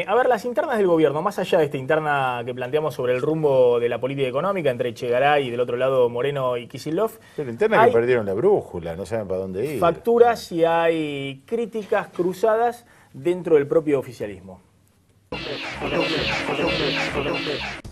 A ver, las internas del gobierno, más allá de esta interna que planteamos sobre el rumbo de la política económica entre Echegaray y del otro lado Moreno y Kicillof, pero interna que perdieron la brújula, no saben para dónde ir. Facturas y hay críticas cruzadas dentro del propio oficialismo.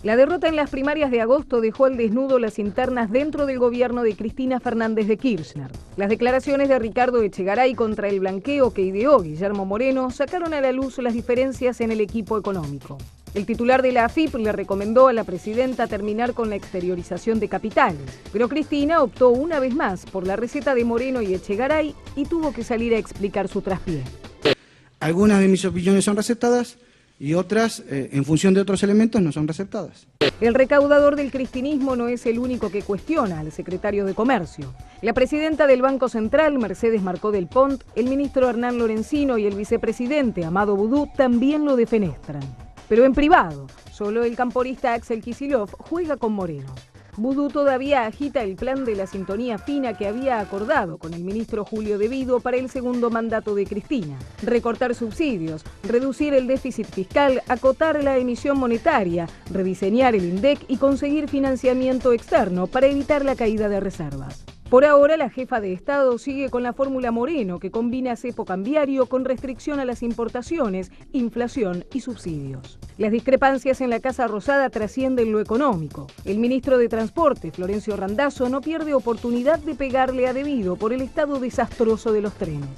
La derrota en las primarias de agosto dejó al desnudo las internas dentro del gobierno de Cristina Fernández de Kirchner. Las declaraciones de Ricardo Echegaray contra el blanqueo que ideó Guillermo Moreno sacaron a la luz las diferencias en el equipo económico. El titular de la AFIP le recomendó a la presidenta terminar con la exteriorización de capitales, pero Cristina optó una vez más por la receta de Moreno y Echegaray y tuvo que salir a explicar su traspié. Algunas de mis opiniones son recetadas y otras, en función de otros elementos, no son receptadas. El recaudador del cristinismo no es el único que cuestiona al secretario de Comercio. La presidenta del Banco Central, Mercedes Marcó del Pont, el ministro Hernán Lorenzino y el vicepresidente Amado Boudou también lo defenestran. Pero en privado, solo el camporista Axel Kicillof juega con Moreno. Boudou todavía agita el plan de la sintonía fina que había acordado con el ministro Julio De Vido para el segundo mandato de Cristina. Recortar subsidios, reducir el déficit fiscal, acotar la emisión monetaria, rediseñar el INDEC y conseguir financiamiento externo para evitar la caída de reservas. Por ahora, la jefa de Estado sigue con la fórmula Moreno, que combina cepo cambiario con restricción a las importaciones, inflación y subsidios. Las discrepancias en la Casa Rosada trascienden lo económico. El ministro de Transporte, Florencio Randazzo, no pierde oportunidad de pegarle a De Vido por el estado desastroso de los trenes.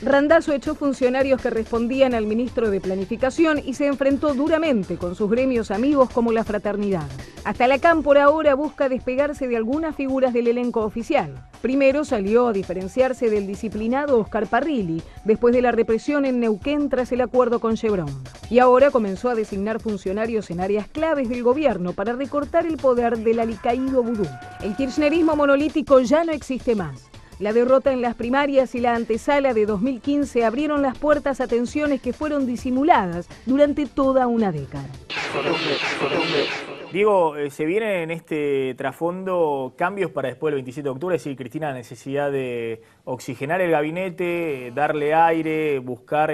Randazzo echó funcionarios que respondían al ministro de Planificación y se enfrentó duramente con sus gremios amigos como la Fraternidad. Hasta la CAM por ahora busca despegarse de algunas figuras del elenco oficial. Primero salió a diferenciarse del disciplinado Oscar Parrilli, después de la represión en Neuquén tras el acuerdo con Chevron. Y ahora comenzó a designar funcionarios en áreas claves del gobierno para recortar el poder del alicaído Boudou. El kirchnerismo monolítico ya no existe más. La derrota en las primarias y la antesala de 2015 abrieron las puertas a tensiones que fueron disimuladas durante toda una década. Diego, se vienen en este trasfondo cambios para después del 27 de octubre, es decir, Cristina, la necesidad de oxigenar el gabinete, darle aire, buscar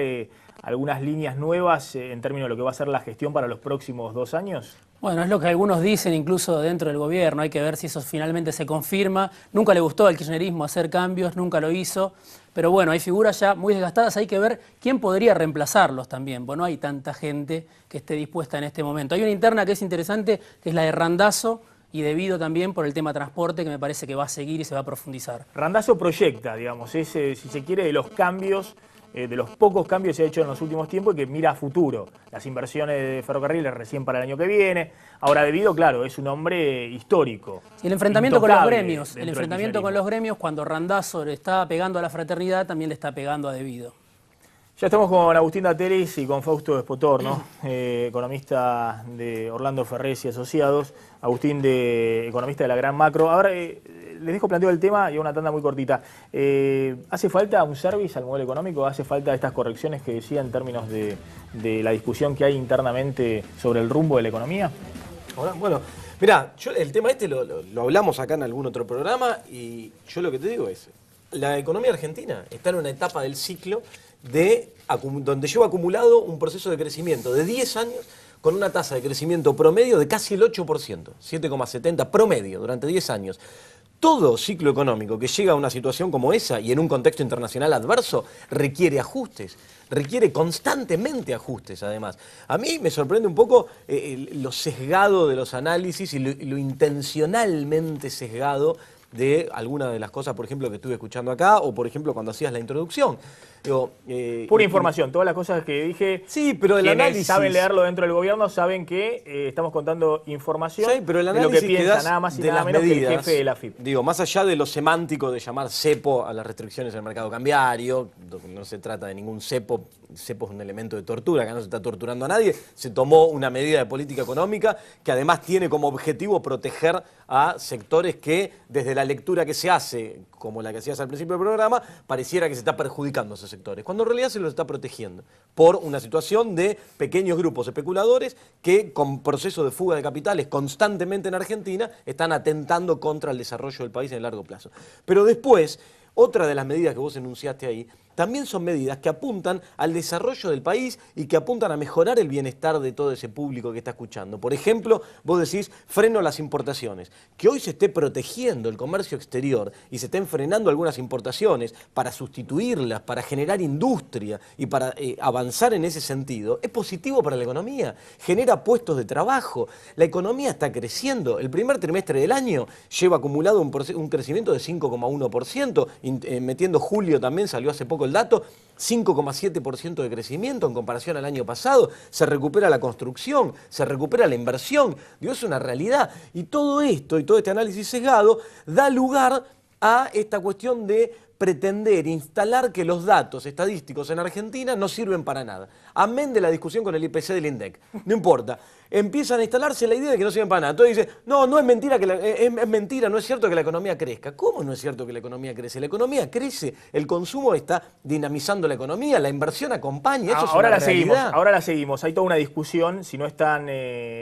algunas líneas nuevas en términos de lo que va a ser la gestión para los próximos 2 años. Bueno, es lo que algunos dicen incluso dentro del gobierno, hay que ver si eso finalmente se confirma. Nunca le gustó al kirchnerismo hacer cambios, nunca lo hizo, pero bueno, hay figuras ya muy desgastadas, hay que ver quién podría reemplazarlos también, pues no hay tanta gente que esté dispuesta en este momento. Hay una interna que es interesante, que es la de Randazzo y De Vido también por el tema transporte, que me parece que va a seguir y se va a profundizar. Randazzo proyecta, digamos, si se quiere, de los cambios, de los pocos cambios que se ha hecho en los últimos tiempos y que mira a futuro. Las inversiones de ferrocarriles recién para el año que viene. Ahora, De Vido, claro, es un hombre histórico. Y el enfrentamiento con los gremios, cuando Randazzo le está pegando a la Fraternidad, también le está pegando a De Vido. Ya estamos con Agustín Dateris y con Fausto Despotor, ¿no? Economista de Orlando Ferrés y Asociados. Agustín, economista de la Gran Macro. Ahora les dejo planteo el tema y una tanda muy cortita. ¿Hace falta un service al modelo económico? ¿Hace falta estas correcciones que decía en términos de la discusión que hay internamente sobre el rumbo de la economía? Ahora, bueno, mirá, el tema este lo hablamos acá en algún otro programa y yo lo que te digo es, la economía argentina está en una etapa del ciclo donde lleva acumulado un proceso de crecimiento de 10 años con una tasa de crecimiento promedio de casi el 8%, 7,70 promedio durante 10 años. Todo ciclo económico que llega a una situación como esa y en un contexto internacional adverso requiere ajustes, requiere constantemente ajustes además. A mí me sorprende un poco lo sesgado de los análisis y lo intencionalmente sesgado de algunas de las cosas, por ejemplo, que estuve escuchando acá o, por ejemplo, cuando hacías la introducción. Digo, pura información, todas las cosas que dije. Sí, pero el análisis. Saben leerlo dentro del gobierno, saben que estamos contando información, sí, pero el análisis de lo que piensa nada más y nada menos que el jefe de la AFIP. Digo, más allá de lo semántico de llamar cepo a las restricciones en el mercado cambiario, no se trata de ningún cepo. Cepo es un elemento de tortura, acá no se está torturando a nadie. Se tomó una medida de política económica que además tiene como objetivo proteger a sectores que, desde la lectura que se hace, como la que hacías al principio del programa, pareciera que se está perjudicando a esos sectores, cuando en realidad se los está protegiendo por una situación de pequeños grupos especuladores que, con procesos de fuga de capitales constantemente en Argentina, están atentando contra el desarrollo del país en el largo plazo. Pero después, otra de las medidas que vos enunciaste ahí también son medidas que apuntan al desarrollo del país y que apuntan a mejorar el bienestar de todo ese público que está escuchando. Por ejemplo, vos decís freno a las importaciones. Que hoy se esté protegiendo el comercio exterior y se estén frenando algunas importaciones para sustituirlas, para generar industria y para avanzar en ese sentido, es positivo para la economía, genera puestos de trabajo, la economía está creciendo. El primer trimestre del año lleva acumulado un crecimiento de 5,1%, metiendo julio también, salió hace poco el dato, 5,7% de crecimiento en comparación al año pasado, se recupera la construcción, se recupera la inversión, digo, es una realidad. Y todo esto y todo este análisis sesgado da lugar a esta cuestión de pretender instalar que los datos estadísticos en Argentina no sirven para nada. Amén de la discusión con el IPC del INDEC. No importa. Empiezan a instalarse la idea de que no sirven para nada. Entonces dice, no es mentira, es mentira, no es cierto que la economía crezca. ¿Cómo no es cierto que la economía crece? La economía crece, el consumo está dinamizando la economía, la inversión acompaña, eso ahora es una realidad. Ahora la seguimos. Hay toda una discusión, si no están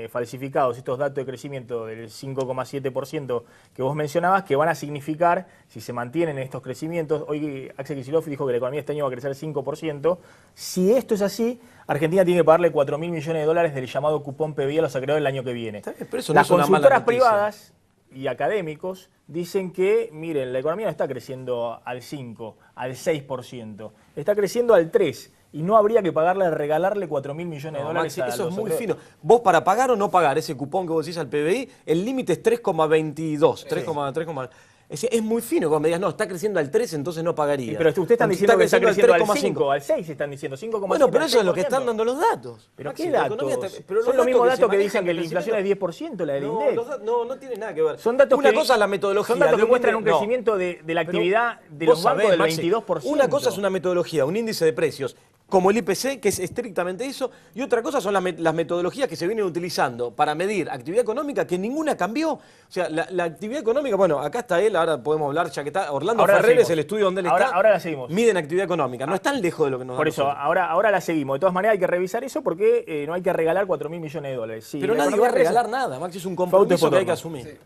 falsificados estos datos de crecimiento del 5,7% que vos mencionabas, que van a significar, si se mantienen estos crecimientos, hoy Axel Kicillof dijo que la economía este año va a crecer 5%, si esto es así, Argentina tiene que pagarle 4.000 millones de dólares del llamado cupón PBI a los acreedores el año que viene. Pero eso no Las es una mala consultoras noticia. privadas y académicos dicen que, miren, la economía no está creciendo al 5, al 6%, está creciendo al 3%. Y no habría que regalarle 4.000 millones de dólares Maxi, a eso los es muy acreedores. fino. Vos para pagar o no pagar ese cupón que vos decís al PBI, el límite es 3,22. 3,3. Es muy fino cuando me digas, no, está creciendo al 3, entonces no pagaría. Sí, pero ustedes están diciendo que está creciendo al 5, al 6 están diciendo 5,7. Bueno, pero eso es lo que están dando los datos. ¿Pero Maxi, qué la datos? economía está- pero Son los mismos datos que se dicen que la inflación es 10%, la del No, INDEC. no tiene nada que ver. Son datos una que, cosa es la metodología. son datos que de un muestran un índice- no. crecimiento de la Pero actividad de vos los bancos sabés, del Maxi, 22%. Una cosa es una metodología, un índice de precios, como el IPC, que es estrictamente eso, y otra cosa son las metodologías que se vienen utilizando para medir actividad económica, que ninguna cambió. O sea, la actividad económica, bueno, acá está él, ahora podemos hablar, ya que está Orlando Ahora la Ferrer, es seguimos. el estudio donde él Ahora- está. ahora la seguimos. Miden actividad económica, no están lejos de lo que nos da Por eso, nosotros. ahora la seguimos. De todas maneras hay que revisar eso porque no hay que regalar 4.000 millones de dólares. Sí, Pero la nadie economía va a crece. regalar nada, Maxi, es un Fausto compromiso que hay que Potorno. asumir.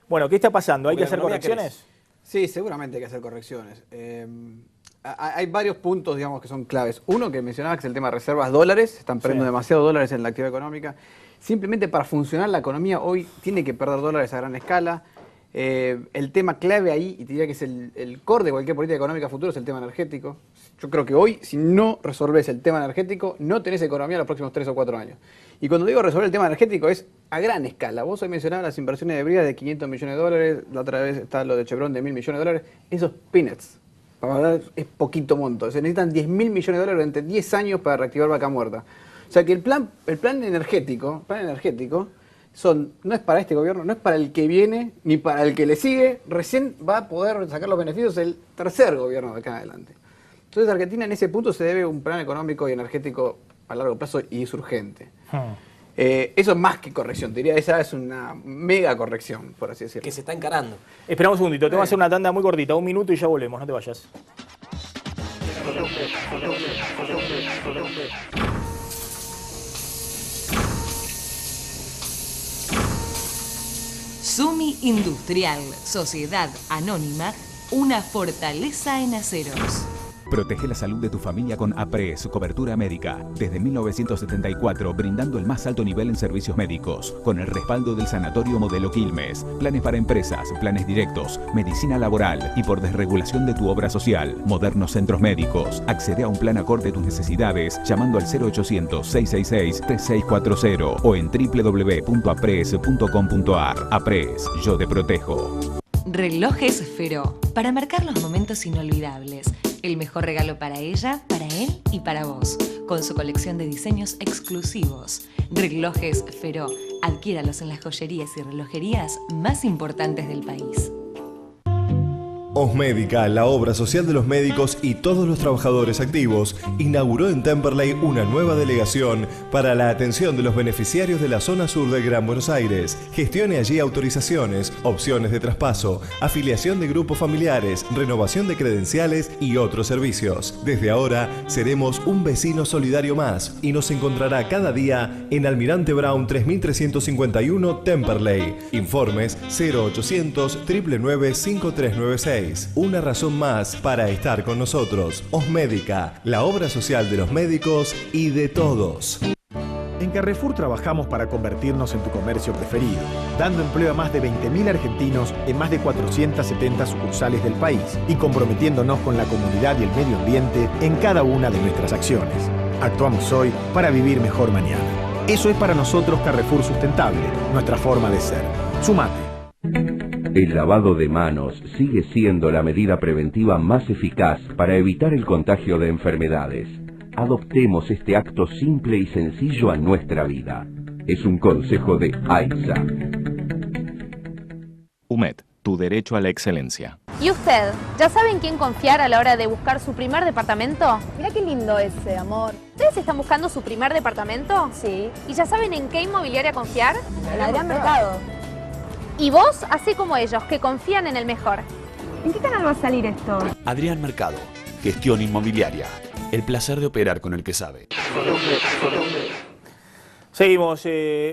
Bueno, ¿qué está pasando? ¿Hay Porque que hacer la economía correcciones? Sí, seguramente hay que hacer correcciones. Hay varios puntos, digamos, que son claves. Uno que mencionaba que es el tema de reservas dólares. Están perdiendo demasiados dólares en la actividad económica. Simplemente para funcionar la economía hoy tiene que perder dólares a gran escala. El tema clave ahí, y te diría que es el core de cualquier política económica futuro, es el tema energético. Yo creo que hoy, si no resolvés el tema energético, no tenés economía los próximos 3 o 4 años. Y cuando digo resolver el tema energético es a gran escala. Vos hoy mencionabas las inversiones de bridas de 500 millones de dólares, la otra vez está lo de Chevron de 1.000 millones de dólares. Esos peanuts, para hablar, es poquito monto. Se necesitan 10.000 millones de dólares durante 10 años para reactivar Vaca Muerta. O sea que el plan energético no es para este gobierno, no es para el que viene, ni para el que le sigue. Recién va a poder sacar los beneficios el tercer gobierno de acá en adelante. Entonces Argentina en ese punto se debe un plan económico y energético a largo plazo y es urgente. Eso es más que corrección, te diría, esa es una mega corrección, por así decirlo. Que se está encarando. Esperamos un segundito, te voy a hacer una tanda muy cortita, 1 minuto y ya volvemos, no te vayas. Sumi Industrial, Sociedad Anónima, una fortaleza en aceros. Protege la salud de tu familia con APRES, cobertura médica. Desde 1974, brindando el más alto nivel en servicios médicos, con el respaldo del Sanatorio Modelo Quilmes. Planes para empresas, planes directos, medicina laboral y por desregulación de tu obra social. Modernos centros médicos. Accede a un plan acorde a tus necesidades llamando al 0800-666-3640 o en www.apres.com.ar. APRES, yo te protejo. Relojes Feró, para marcar los momentos inolvidables. El mejor regalo para ella, para él y para vos, con su colección de diseños exclusivos. Relojes Feró, adquiéralos en las joyerías y relojerías más importantes del país. Osmédica, la obra social de los médicos y todos los trabajadores activos, inauguró en Temperley una nueva delegación para la atención de los beneficiarios de la zona sur del Gran Buenos Aires. Gestione allí autorizaciones, opciones de traspaso, afiliación de grupos familiares, renovación de credenciales y otros servicios. Desde ahora seremos un vecino solidario más y nos encontrará cada día en Almirante Brown 3351 Temperley. Informes 0800 999 5396. 6. Una razón más para estar con nosotros. Osmédica, la obra social de los médicos y de todos. En Carrefour trabajamos para convertirnos en tu comercio preferido, dando empleo a más de 20.000 argentinos en más de 470 sucursales del país y comprometiéndonos con la comunidad y el medio ambiente en cada una de nuestras acciones. Actuamos hoy para vivir mejor mañana. Eso es para nosotros Carrefour Sustentable, nuestra forma de ser. Sumate. El lavado de manos sigue siendo la medida preventiva más eficaz para evitar el contagio de enfermedades. Adoptemos este acto simple y sencillo a nuestra vida. Es un consejo de AISA. UMED, tu derecho a la excelencia. ¿Y usted? ¿Ya saben quién confiar a la hora de buscar su primer departamento? Mirá qué lindo ese, amor. ¿Ustedes están buscando su primer departamento? Sí. ¿Y ya saben en qué inmobiliaria confiar? En Adrián Mercado. Y vos, así como ellos, que confían en el mejor. ¿En qué canal va a salir esto? Adrián Mercado, gestión inmobiliaria. El placer de operar con el que sabe. Seguimos,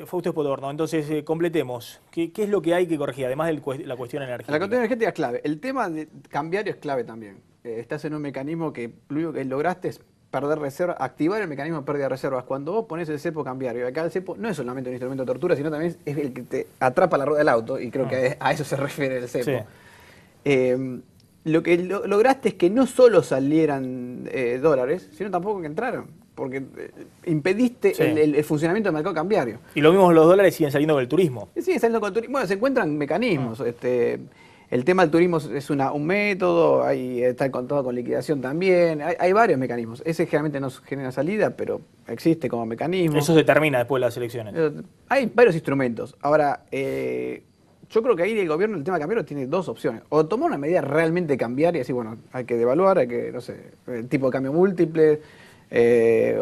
Fausto Spotorno. Entonces, completemos. ¿Qué es lo que hay que corregir, además de la cuestión energética? La cuestión energética es clave. El tema de cambiario es clave también. Estás en un mecanismo que lo único que lograste es perder reservas, activar el mecanismo de pérdida de reservas. Cuando vos pones el cepo cambiario, acá el cepo no es solamente un instrumento de tortura, sino también es el que te atrapa la rueda del auto, y creo que a eso se refiere el cepo. Sí. Lo que lograste es que no solo salieran dólares, sino tampoco que entraran, porque impediste el funcionamiento del mercado cambiario. Y lo mismo los dólares siguen saliendo del turismo. Siguen saliendo con el turismo. Bueno, se encuentran mecanismos. El tema del turismo es un método, está contado con liquidación también, hay varios mecanismos. Ese generalmente no genera salida, pero existe como mecanismo. Eso se termina después de las elecciones. Hay varios instrumentos. Ahora, yo creo que ahí el gobierno, el tema cambiario, tiene dos opciones. O tomar una medida realmente cambiaria y decir, bueno, hay que devaluar, hay que, no sé, el tipo de cambio múltiple,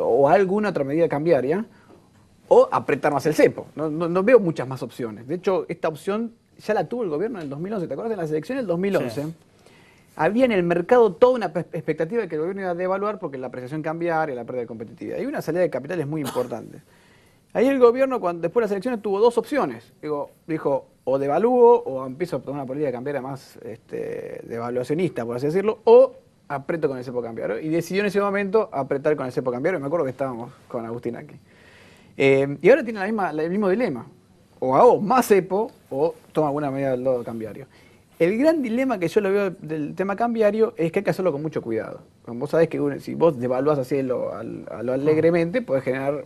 o alguna otra medida cambiaria, o apretar más el cepo. No veo muchas más opciones. De hecho, esta opción ya la tuvo el gobierno en el 2011. ¿Te acuerdas de las elecciones del 2011? Sí. Había en el mercado toda una expectativa de que el gobierno iba a devaluar porque la apreciación cambiaria, la pérdida de competitividad. Y una salida de capitales muy importante. Ahí el gobierno, después de las elecciones, tuvo dos opciones. Dijo, o devalúo, o empiezo a tomar una política cambiaria más devaluacionista, por así decirlo, o aprieto con el cepo cambiario. Y decidió en ese momento apretar con el cepo cambiario. Me acuerdo que estábamos con Agustín aquí. Y ahora tiene el mismo dilema. O hago más cepo, o tomo alguna medida del lado cambiario. El gran dilema que yo lo veo del tema cambiario es que hay que hacerlo con mucho cuidado. Como vos sabés que si vos devaluás así a lo alegremente, podés generar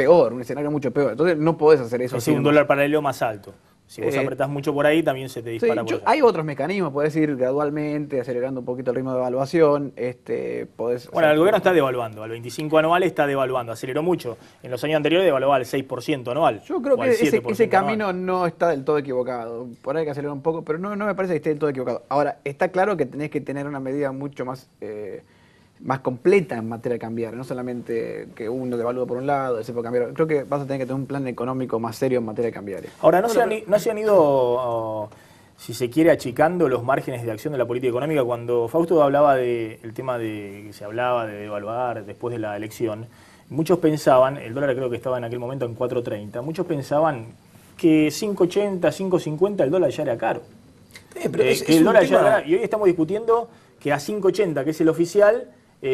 un escenario mucho peor. Entonces no podés hacer eso. Es un dólar paralelo más alto. Si vos apretás mucho por ahí, también se te dispara. Sí, hay otros mecanismos, podés ir gradualmente, acelerando un poquito el ritmo de evaluación. Bueno, el gobierno está devaluando, al 25 anual está devaluando, aceleró mucho. En los años anteriores devaluaba al 6% anual. Yo creo que ese camino no está del todo equivocado. Por ahí hay que acelerar un poco, pero no me parece que esté del todo equivocado. Ahora, está claro que tenés que tener una medida mucho más completa en materia cambiaria, no solamente que uno devalúa por un lado, el cepo cambiario. Creo que vas a tener que tener un plan económico más serio en materia cambiaria. Ahora, ¿no se han ido, si se quiere, achicando los márgenes de acción de la política económica? Cuando Fausto hablaba del tema de que se hablaba de devaluar después de la elección, muchos pensaban, el dólar creo que estaba en aquel momento en 4.30, muchos pensaban que 5.80, 5.50 el dólar ya era caro. El dólar ya era caro. Y hoy estamos discutiendo que a 5.80, que es el oficial,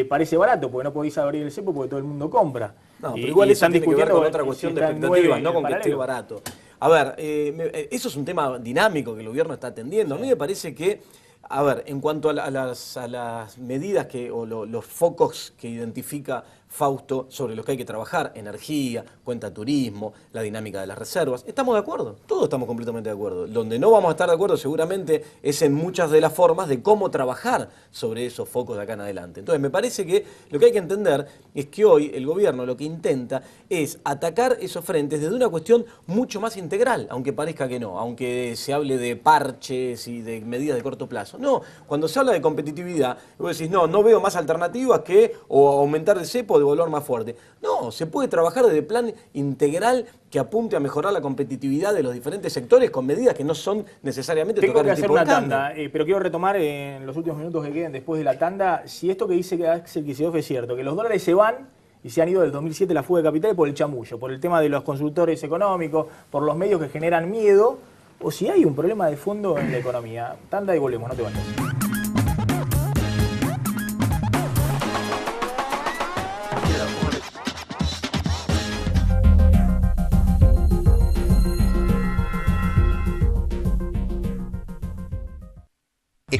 parece barato, porque no podéis abrir el cepo porque todo el mundo compra. No, pero igual eso tiene que ver con otra cuestión de expectativas, no con que esté barato. A ver, eso es un tema dinámico que el gobierno está atendiendo. A mí me parece que, a ver, en cuanto a las medidas o los focos que identifica Fausto sobre los que hay que trabajar, energía, cuenta turismo, la dinámica de las reservas, estamos de acuerdo, todos estamos completamente de acuerdo. Donde no vamos a estar de acuerdo seguramente es en muchas de las formas de cómo trabajar sobre esos focos de acá en adelante. Entonces me parece que lo que hay que entender es que hoy el gobierno lo que intenta es atacar esos frentes desde una cuestión mucho más integral, aunque parezca que no, aunque se hable de parches y de medidas de corto plazo. No, cuando se habla de competitividad, vos decís, no veo más alternativas que o aumentar el cepo o devaluar más fuerte. No, se puede trabajar desde plan integral que apunte a mejorar la competitividad de los diferentes sectores con medidas que no son necesariamente tocar el tipo de cambio. Tengo que hacer una tanda, pero quiero retomar en los últimos minutos que queden después de la tanda, si esto que dice que Axel Kicillof es cierto, que los dólares se van y se han ido del 2007 la fuga de capitales por el chamullo, por el tema de los consultores económicos, por los medios que generan miedo, o si hay un problema de fondo en la economía. Tanda y volvemos, no te vayas.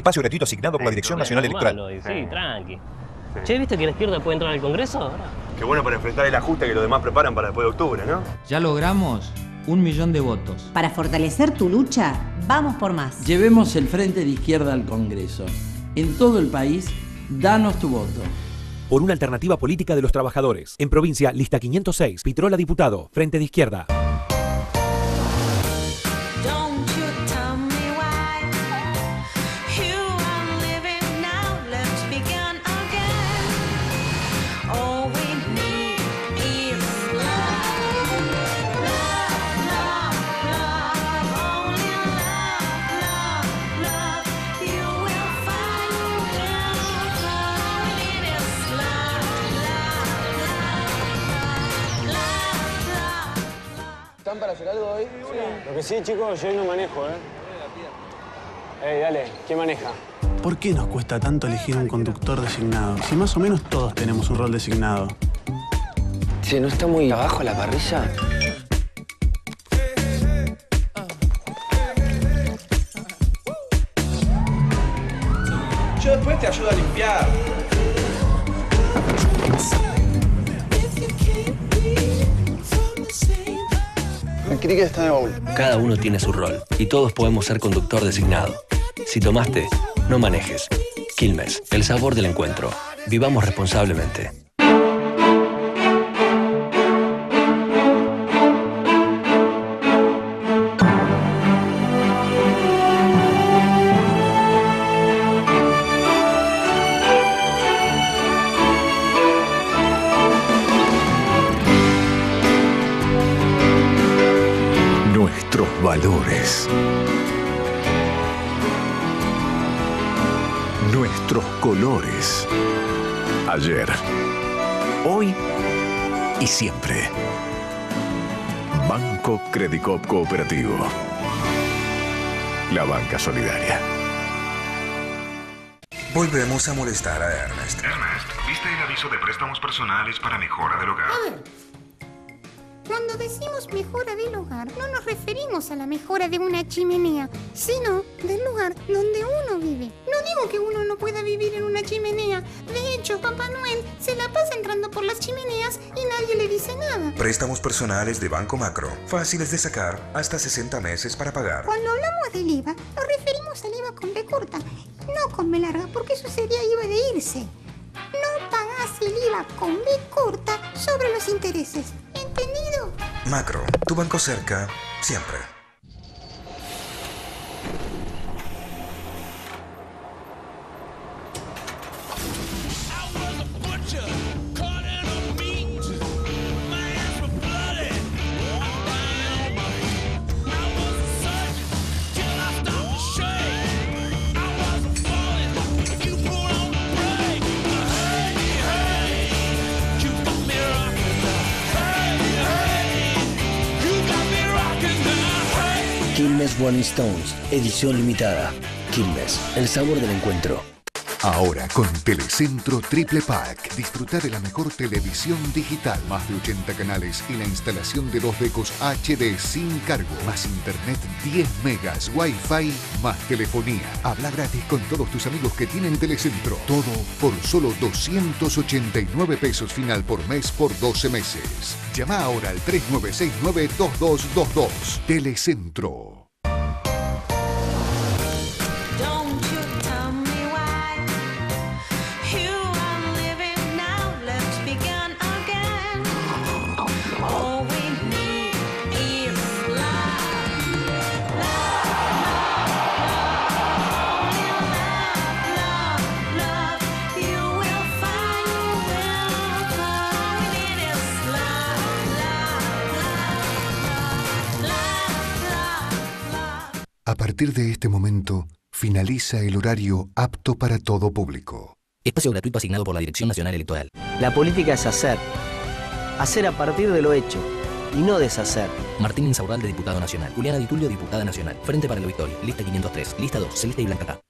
espacio gratuito asignado por la Dirección Nacional Electoral. Sí, tranqui. Che, ¿viste que la izquierda puede entrar al Congreso ahora? Qué bueno para enfrentar el ajuste que los demás preparan para después de octubre, ¿no? Ya logramos 1 millón de votos. Para fortalecer tu lucha, vamos por más. Llevemos el Frente de Izquierda al Congreso. En todo el país, danos tu voto. Por una alternativa política de los trabajadores. En provincia, lista 506, Pitrola diputado, Frente de Izquierda. ¿Están para hacer algo hoy? Sí. Lo que sí, chicos, yo hoy no manejo, Dale, ¿quién maneja? ¿Por qué nos cuesta tanto elegir un conductor designado? Si más o menos todos tenemos un rol designado. Che, ¿no está muy abajo la parrilla? Yo después te ayudo a limpiar. El cricket está de baúl. Cada uno tiene su rol y todos podemos ser conductor designado. Si tomaste, no manejes. Quilmes, el sabor del encuentro. Vivamos responsablemente. Valores. Nuestros colores. Ayer, hoy y siempre. Banco Credicop Cooperativo. La banca solidaria. Volvemos a molestar a Ernest. Ernest, ¿viste el aviso de préstamos personales para mejora del hogar? Cuando decimos mejora del hogar, no nos referimos a la mejora de una chimenea, sino del lugar donde uno vive. No digo que uno no pueda vivir en una chimenea. De hecho, Papá Noel se la pasa entrando por las chimeneas y nadie le dice nada. Préstamos personales de Banco Macro. Fáciles de sacar, hasta 60 meses para pagar. Cuando hablamos del IVA, nos referimos al IVA con B corta, no con B larga, porque eso sería IVA de irse. No pagás el IVA con B corta sobre los intereses. ¿Entendido? Macro, tu banco cerca, siempre. Quilmes Rolling Stones, edición limitada. Quilmes, el sabor del encuentro. Ahora con Telecentro Triple Pack. Disfruta de la mejor televisión digital. Más de 80 canales y la instalación de 2 decos HD sin cargo. Más internet 10 megas, wifi, más telefonía. Habla gratis con todos tus amigos que tienen Telecentro. Todo por solo 289 pesos final por mes por 12 meses. Llama ahora al 3969-2222. Telecentro. A partir de este momento, finaliza el horario apto para todo público. Espacio gratuito asignado por la Dirección Nacional Electoral. La política es hacer. Hacer a partir de lo hecho y no deshacer. Martín Insaurralde, diputado nacional. Juliana Di Tulio, diputada nacional. Frente para la Victoria. Lista 503. Lista 2. Celeste y Blanca K.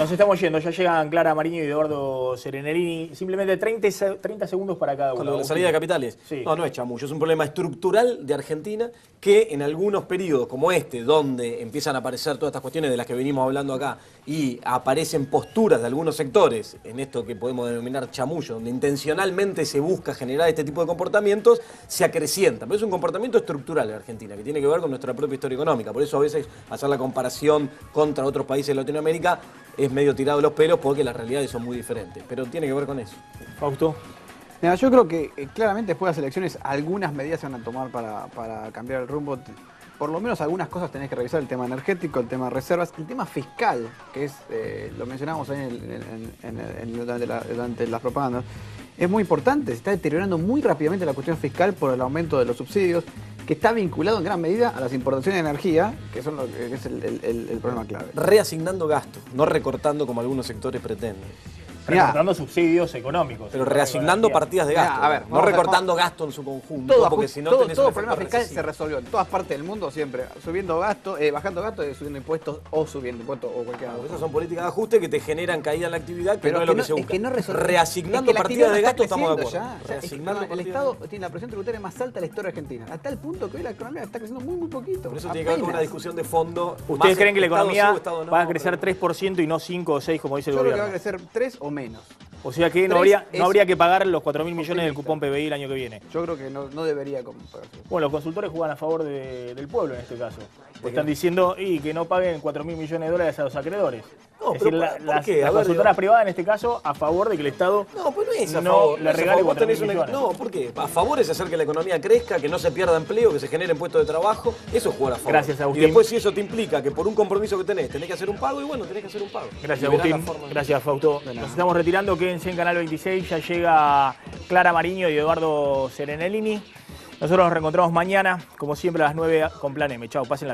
Nos estamos yendo, ya llegan Clara Mariño y Eduardo Serenelini. Simplemente 30 segundos para cada uno. Con la salida de capitales. Sí. No es chamullo, es un problema estructural de Argentina que en algunos periodos como este, donde empiezan a aparecer todas estas cuestiones de las que venimos hablando acá y aparecen posturas de algunos sectores en esto que podemos denominar chamullo, donde intencionalmente se busca generar este tipo de comportamientos, se acrecienta. Pero es un comportamiento estructural en Argentina que tiene que ver con nuestra propia historia económica. Por eso a veces hacer la comparación contra otros países de Latinoamérica es medio tirado de los pelos porque las realidades son muy diferentes. Pero tiene que ver con eso. Fausto. Mira, yo creo que claramente después de las elecciones algunas medidas se van a tomar para cambiar el rumbo. Por lo menos algunas cosas tenés que revisar: el tema energético, el tema de reservas, el tema fiscal, que es, lo mencionábamos ahí durante las propagandas. Es muy importante, se está deteriorando muy rápidamente la cuestión fiscal por el aumento de los subsidios, que está vinculado en gran medida a las importaciones de energía, que son que es el problema clave. Reasignando gastos, no recortando como algunos sectores pretenden. Recortando subsidios económicos. Pero reasignando partidas de gasto. A ver, no recortando gasto en su conjunto, porque si no tenés todo un problema efecto fiscal se resolvió en todas partes del mundo siempre. Subiendo gastos, bajando gastos, subiendo impuestos o subiendo impuestos o cualquier cosa. Esas son políticas de ajuste que te generan caída en la actividad, que no es lo que se busca. Reasignando partidas de gasto estamos de acuerdo. El Estado tiene la presión tributaria más alta de la historia argentina. A tal punto que hoy la economía está creciendo muy poquito. Por eso tiene que ver con una discusión de fondo. ¿Ustedes creen que la economía va a crecer 3% y no 5 o 6 como dice el gobierno? Yo creo que va a crecer 3 o menos. O sea que no habría que pagar los 4.000 millones del cupón PBI el año que viene. Yo creo que no debería pagarse. Bueno, los consultores juegan a favor del pueblo en este caso. Están diciendo que no paguen 4.000 millones de dólares a los acreedores. No, es decir, las consultoras privadas en este caso a favor de que el Estado no le regale 4.000 millones. No, ¿por qué? A favor es hacer que la economía crezca, que no se pierda empleo, que se generen puestos de trabajo. Eso es jugar a favor. Gracias, Agustín. Y después si eso te implica que por un compromiso que tenés que hacer un pago, y bueno, tenés que hacer un pago. Gracias, Agustín. Gracias, Fausto. Nos estamos retirando. Quédense en Canal 26. Ya llega Clara Mariño y Eduardo Serenelini. Nosotros nos reencontramos mañana, como siempre, a las 9 con Plan M. Chao, pásenla.